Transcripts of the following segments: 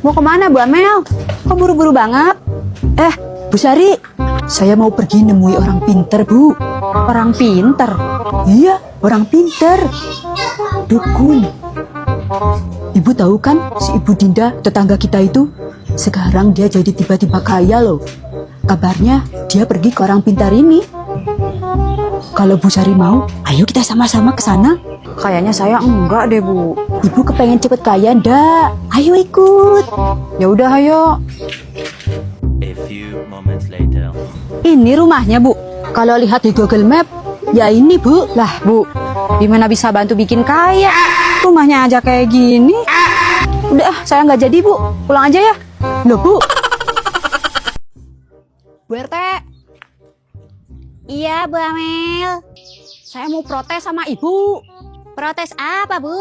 Mau kemana Bu Amel? Kok buru-buru banget? Bu Sari, saya mau pergi nemui orang pinter, Bu. Orang pinter? Iya, orang pinter. Dukun. Ibu tahu kan si Ibu Dinda, tetangga kita itu? Sekarang dia jadi tiba-tiba kaya loh. Kabarnya dia pergi ke orang pintar ini. Kalau Bu Sari mau, ayo kita sama-sama ke sana. Kayaknya saya enggak deh, Bu. Ibu kepengen cepet kaya ndak? Ayo ikut. Ya udah, ayo. A few moments later. Ini rumahnya, Bu. Kalau lihat di Google Map, ya ini, Bu. Lah, Bu, gimana bisa bantu bikin kaya? Rumahnya aja kayak gini. Udah, saya nggak jadi, Bu. Pulang aja ya. Loh, Bu. Bu RT. Iya, Bu Amel. Saya mau protes sama Ibu. Protes apa, Bu?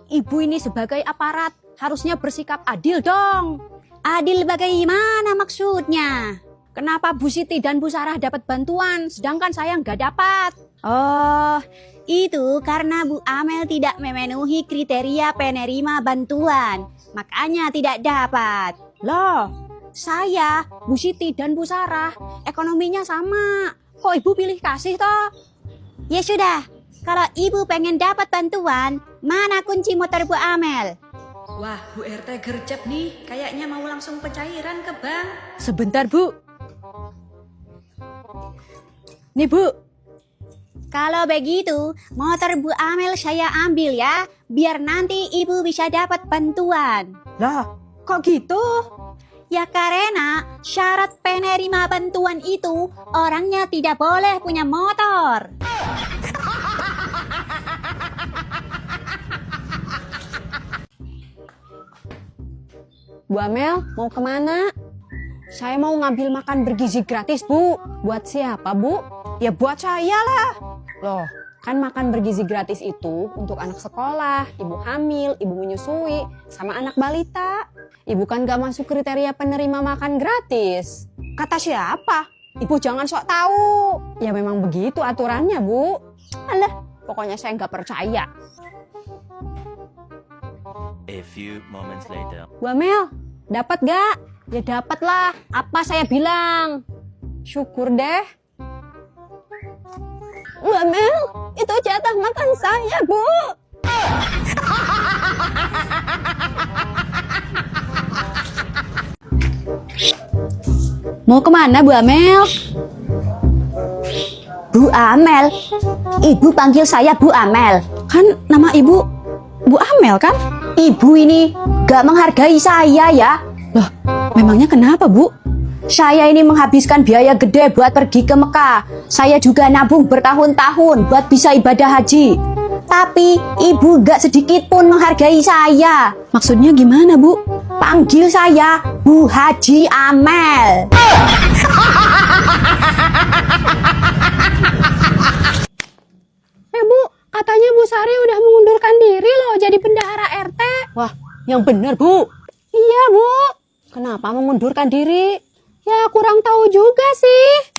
Ibu ini sebagai aparat harusnya bersikap adil dong. Adil bagaimana maksudnya? Kenapa Bu Siti dan Bu Sarah dapat bantuan, sedangkan saya nggak dapat? Oh, itu karena Bu Amel tidak memenuhi kriteria penerima bantuan. Makanya tidak dapat. Loh, saya, Bu Siti dan Bu Sarah ekonominya sama. Kok Ibu pilih kasih toh? Ya sudah, kalau Ibu pengen dapat bantuan, mana kunci motor Bu Amel? Wah, Bu RT gercep nih. Kayaknya mau langsung pencairan ke bank. Sebentar, Bu. Nih, Bu. Kalau begitu, motor Bu Amel saya ambil ya, biar nanti Ibu bisa dapat bantuan. Lah, kok gitu? Ya karena syarat penerima bantuan itu orangnya tidak boleh punya motor. Bu Amel, mau kemana? Saya mau ngambil makan bergizi gratis, Bu. Buat siapa, Bu? Ya buat saya lah. Loh, kan makan bergizi gratis itu untuk anak sekolah, ibu hamil, ibu menyusui, sama anak balita. Ibu kan gak masuk kriteria penerima makan gratis. Kata siapa? Ibu jangan sok tahu. Ya memang begitu aturannya, Bu. Alah, pokoknya saya nggak percaya. A few moments later. Bu Amel, dapat gak? Ya dapat lah. Apa saya bilang? Syukur deh. Bu Amel, itu jatah makan saya, Bu. Mau kemana, Bu Amel? Bu Amel? Ibu panggil saya Bu Amel. Kan nama Ibu Bu Amel kan? Ibu ini gak menghargai saya ya. Loh, memangnya kenapa, Bu? Saya ini menghabiskan biaya gede buat pergi ke Mekah. Saya juga nabung bertahun-tahun buat bisa ibadah haji. Tapi ibu gak sedikit pun menghargai saya. Maksudnya gimana, Bu? Panggil saya Bu Haji Amel. Bu, katanya Bu Sari udah mengundurkan diri loh jadi bendahara RT. Wah, yang bener, Bu. Iya, Bu. Kenapa mengundurkan diri? Ya, kurang tahu juga sih.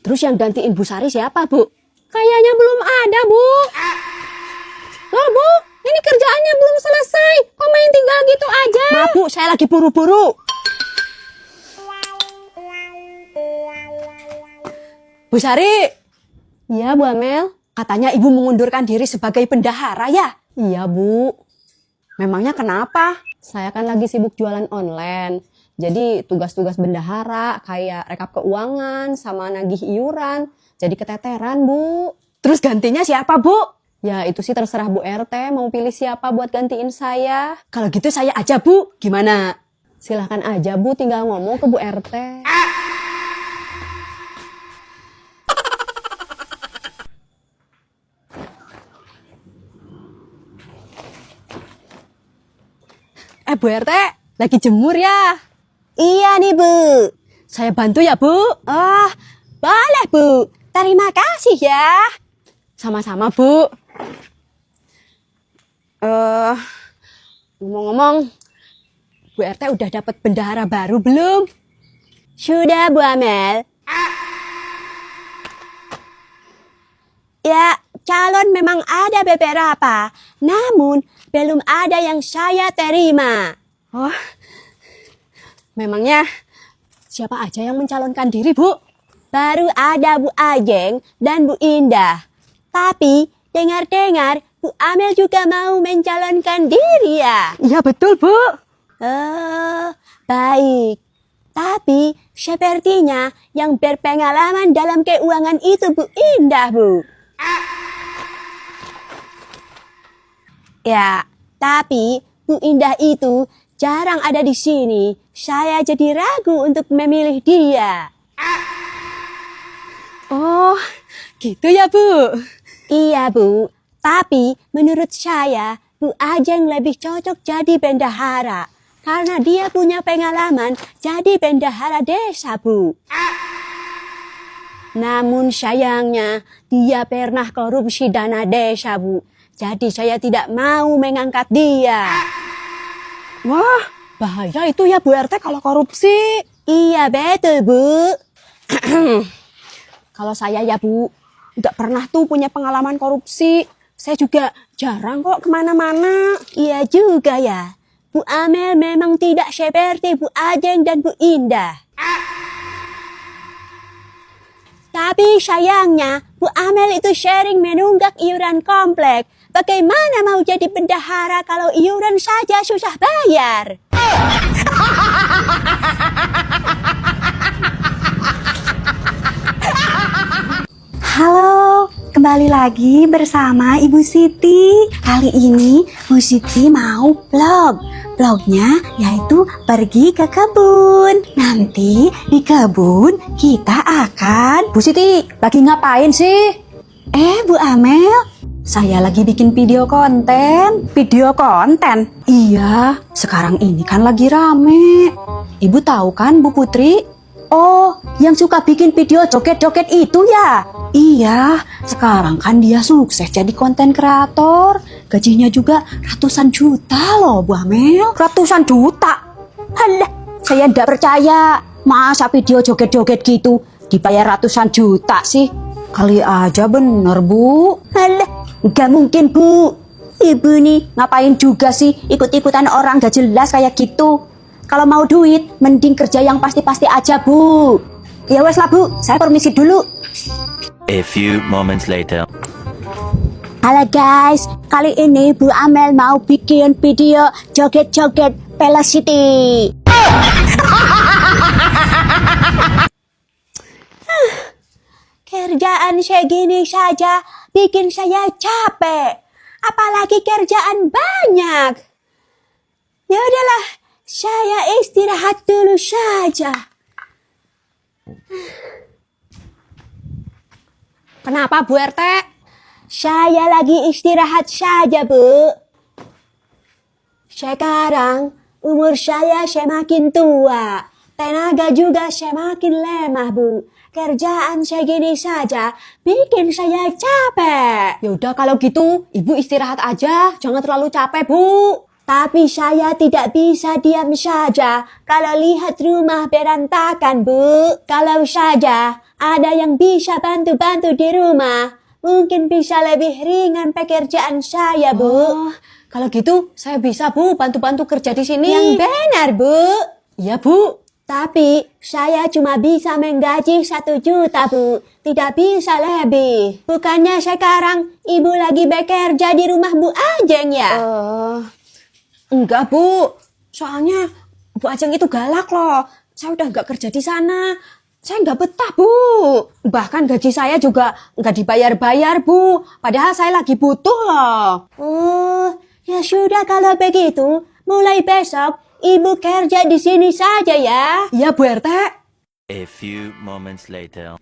Terus yang gantiin Bu Sari siapa, Bu? Kayaknya belum ada, Bu. Loh, Bu, ini kerjaannya belum selesai. Kok main tinggal gitu aja? Maaf, Bu, saya lagi buru-buru. Bu Sari. Iya, Bu Amel. Katanya Ibu mengundurkan diri sebagai bendahara ya? Iya, Bu. Memangnya kenapa? Saya kan lagi sibuk jualan online. Jadi tugas-tugas bendahara kayak rekap keuangan sama nagih iuran. Jadi keteteran, Bu. Terus gantinya siapa, Bu? Ya itu sih terserah Bu RT mau pilih siapa buat gantiin saya. Kalau gitu saya aja, Bu. Gimana? Silahkan aja, Bu. Tinggal ngomong ke Bu RT. Bu RT, lagi jemur ya? Iya nih, Bu. Saya bantu ya, Bu? Oh, boleh, Bu. Terima kasih ya. Sama-sama, Bu. Ngomong-ngomong, Bu RT udah dapat bendahara baru belum? Sudah, Bu Amel. Ya, calon memang ada beberapa, namun belum ada yang saya terima. Oh, memangnya siapa aja yang mencalonkan diri, Bu? Baru ada Bu Ajeng dan Bu Indah. Tapi dengar-dengar Bu Amel juga mau mencalonkan diri ya? Iya betul, Bu. Oh, baik. Tapi sepertinya yang berpengalaman dalam keuangan itu Bu Indah, Bu. Ya, tapi Bu Indah itu jarang ada di sini. Saya jadi ragu untuk memilih dia. Oh, gitu ya, Bu. Iya, Bu. Tapi menurut saya, Bu Ajeng lebih cocok jadi bendahara. Karena dia punya pengalaman jadi bendahara desa, Bu. Namun sayangnya, dia pernah korupsi dana desa, Bu. Jadi saya tidak mau mengangkat dia. Wah, bahaya itu ya Bu RT kalau korupsi. Iya, betul, Bu. Kalau saya ya, Bu, nggak pernah tuh punya pengalaman korupsi. Saya juga jarang kok kemana-mana. Iya juga ya. Bu Amel memang tidak seperti Bu Ajeng dan Bu Indah. Tapi sayangnya, Bu Amel itu sering menunggak iuran komplek. Bagaimana mau jadi bendahara kalau iuran saja susah bayar? Halo, kembali lagi bersama Ibu Siti. Kali ini Bu Siti mau vlog. Vlognya yaitu pergi ke kebun. Nanti di kebun kita akan... Bu Siti, lagi ngapain sih? Bu Amel, saya lagi bikin video konten. Video konten? Iya, sekarang ini kan lagi rame. Ibu tahu kan Bu Putri? Oh, yang suka bikin video joget-joget itu ya? Iya, sekarang kan dia sukses jadi konten kreator. Gajinya juga ratusan juta loh Bu Amel. Ratusan juta? Halah, saya ndak percaya. Masa video joget-joget gitu dibayar ratusan juta sih? Kali aja bener Bu. Halah, nggak mungkin Bu. Ibu nih ngapain juga sih ikut-ikutan orang gak jelas kayak gitu? Kalau mau duit, mending kerja yang pasti-pasti aja, Bu. Ya wes lah, Bu. Saya permisi dulu. A few moments later. Halo guys, kali ini Bu Amel mau bikin video joget-joget Velocity. Kerjaan segini saja bikin saya capek. Apalagi kerjaan banyak. Ya udahlah, saya istirahat dulu saja. Kenapa Bu RT? Saya lagi istirahat saja, Bu. Sekarang umur saya semakin tua. Tenaga juga semakin lemah, Bu. Kerjaan segini saja bikin saya capek. Yaudah kalau gitu, Ibu istirahat aja. Jangan terlalu capek, Bu. Tapi saya tidak bisa diam saja kalau lihat rumah berantakan, Bu. Kalau saja ada yang bisa bantu-bantu di rumah, mungkin bisa lebih ringan pekerjaan saya, Bu. Oh, kalau gitu saya bisa Bu bantu-bantu kerja di sini. Yang benar, Bu. Iya Bu. Tapi saya cuma bisa menggaji 1 juta, Bu. Tidak bisa lebih. Bukannya sekarang Ibu lagi bekerja di rumah Bu Ajeng ya? Enggak Bu, soalnya Bu Ajeng itu galak loh. Saya udah nggak kerja di sana. Saya nggak betah Bu. Bahkan gaji saya juga nggak dibayar-bayar Bu. Padahal saya lagi butuh loh. Oh, ya sudah kalau begitu. Mulai besok Ibu kerja di sini saja ya. Iya Bu RT. A few moments later.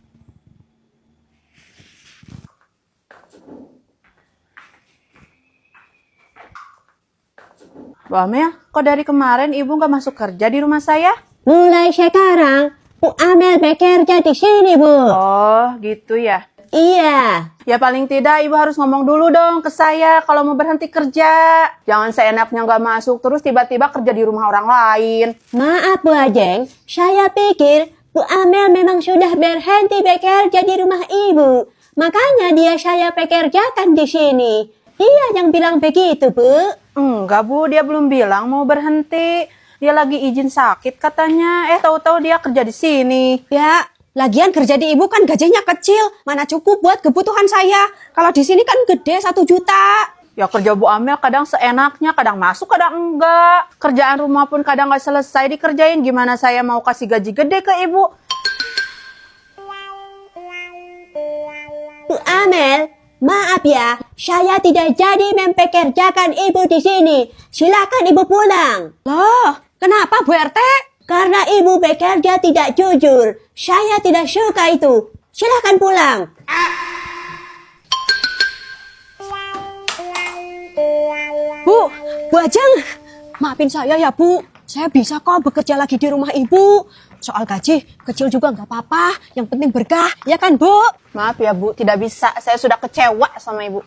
Bu Amel, kok dari kemarin ibu nggak masuk kerja di rumah saya? Mulai sekarang Bu Amel bekerja di sini, Bu. Oh, gitu ya. Iya. Ya paling tidak ibu harus ngomong dulu dong ke saya kalau mau berhenti kerja. Jangan seenaknya nggak masuk terus tiba-tiba kerja di rumah orang lain. Maaf Bu Ajeng, saya pikir Bu Amel memang sudah berhenti bekerja di rumah Ibu. Makanya dia saya pekerjakan di sini. Dia yang bilang begitu, Bu. Enggak Bu, dia belum bilang mau berhenti. Dia lagi izin sakit katanya. Tahu-tahu dia kerja di sini. Ya, lagian kerja di ibu kan gajinya kecil. Mana cukup buat kebutuhan saya. Kalau di sini kan gede 1 juta. Ya kerja Bu Amel kadang seenaknya, kadang masuk, kadang enggak. Kerjaan rumah pun kadang nggak selesai dikerjain. Gimana saya mau kasih gaji gede ke ibu? Bu Amel, maaf ya, saya tidak jadi mempekerjakan ibu di sini. Silakan ibu pulang. Loh, kenapa Bu RT? Karena ibu bekerja tidak jujur. Saya tidak suka itu. Silakan pulang. Bu Ajeng, maafin saya ya Bu. Saya bisa kok bekerja lagi di rumah ibu. Soal gaji, kecil juga nggak apa-apa. Yang penting berkah, ya kan Bu? Maaf ya Bu, tidak bisa. Saya sudah kecewa sama ibu.